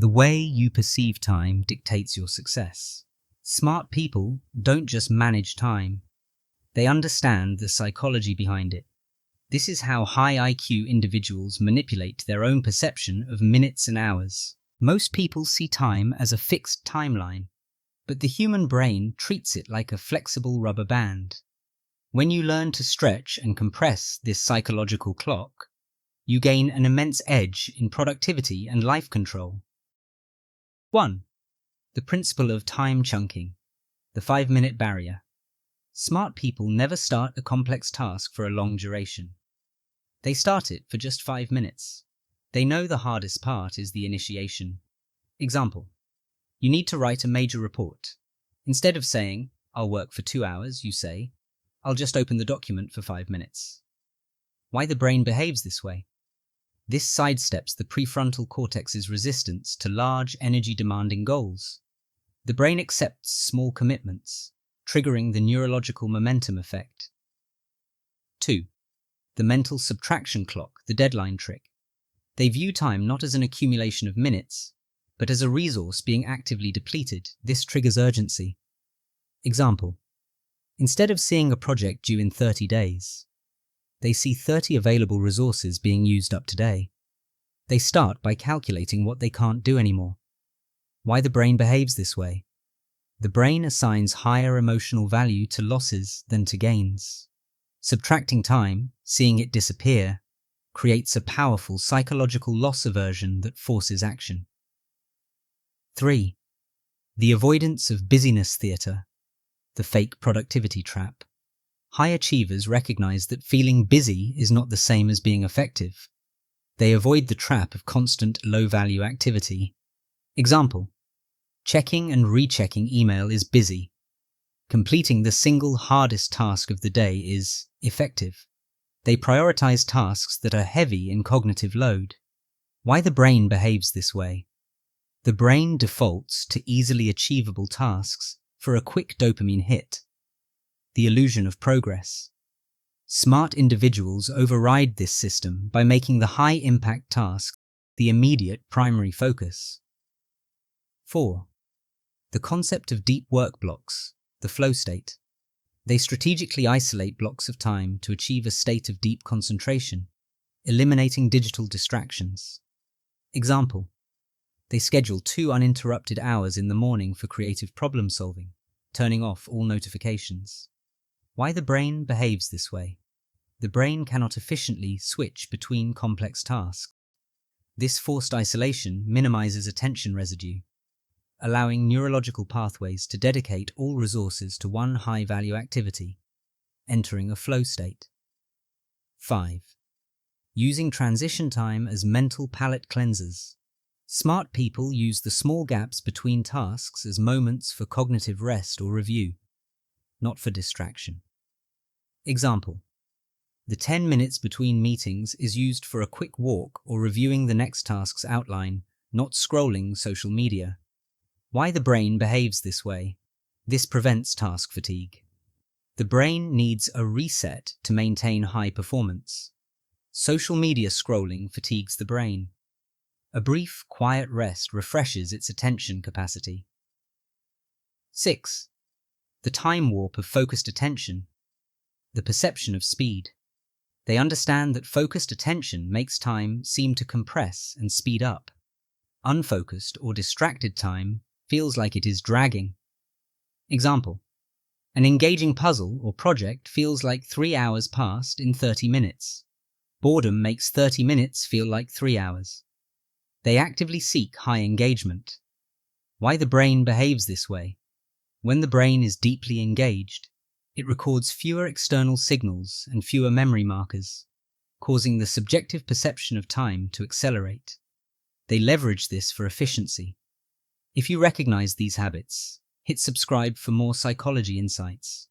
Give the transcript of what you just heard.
The way you perceive time dictates your success. Smart people don't just manage time, they understand the psychology behind it. This is how high IQ individuals manipulate their own perception of minutes and hours. Most people see time as a fixed timeline, but the human brain treats it like a flexible rubber band. When you learn to stretch and compress this psychological clock, you gain an immense edge in productivity and life control. 1. The principle of time chunking, the 5-minute barrier. Smart people never start a complex task for a long duration. They start it for just 5 minutes. They know the hardest part is the initiation. Example: you need to write a major report. Instead of saying, "I'll work for 2 hours," you say, "I'll just open the document for 5 minutes." Why the brain behaves this way? This sidesteps the prefrontal cortex's resistance to large, energy-demanding goals. The brain accepts small commitments, triggering the neurological momentum effect. 2. The mental subtraction clock, the deadline trick. They view time not as an accumulation of minutes, but as a resource being actively depleted. This triggers urgency. Example: instead of seeing a project due in 30 days, they see 30 available resources being used up today. They start by calculating what they can't do anymore. Why the brain behaves this way? The brain assigns higher emotional value to losses than to gains. Subtracting time, seeing it disappear, creates a powerful psychological loss aversion that forces action. 3. The avoidance of busyness theatre, the fake productivity trap. High achievers recognize that feeling busy is not the same as being effective. They avoid the trap of constant low-value activity. Example: checking and rechecking email is busy. Completing the single hardest task of the day is effective. They prioritize tasks that are heavy in cognitive load. Why the brain behaves this way? The brain defaults to easily achievable tasks for a quick dopamine hit. The illusion of progress. Smart individuals override this system by making the high-impact task the immediate primary focus. 4. The concept of deep work blocks, the flow state. They strategically isolate blocks of time to achieve a state of deep concentration, eliminating digital distractions. Example: they schedule 2 uninterrupted hours in the morning for creative problem solving, turning off all notifications. Why the brain behaves this way? The brain cannot efficiently switch between complex tasks. This forced isolation minimizes attention residue, allowing neurological pathways to dedicate all resources to one high-value activity, entering a flow state. 5. Using transition time as mental palate cleansers. Smart people use the small gaps between tasks as moments for cognitive rest or review, not for distraction. Example: the 10 minutes between meetings is used for a quick walk or reviewing the next task's outline, not scrolling social media. Why the brain behaves this way? This prevents task fatigue. The brain needs a reset to maintain high performance. Social media scrolling fatigues the brain. A brief, quiet rest refreshes its attention capacity. 6. The time warp of focused attention, the perception of speed. They understand that focused attention makes time seem to compress and speed up. Unfocused or distracted time feels like it is dragging. Example: an engaging puzzle or project feels like 3 hours passed in 30 minutes. Boredom makes 30 minutes feel like 3 hours. They actively seek high engagement. Why the brain behaves this way? When the brain is deeply engaged, it records fewer external signals and fewer memory markers, causing the subjective perception of time to accelerate. They leverage this for efficiency. If you recognize these habits, hit subscribe for more psychology insights.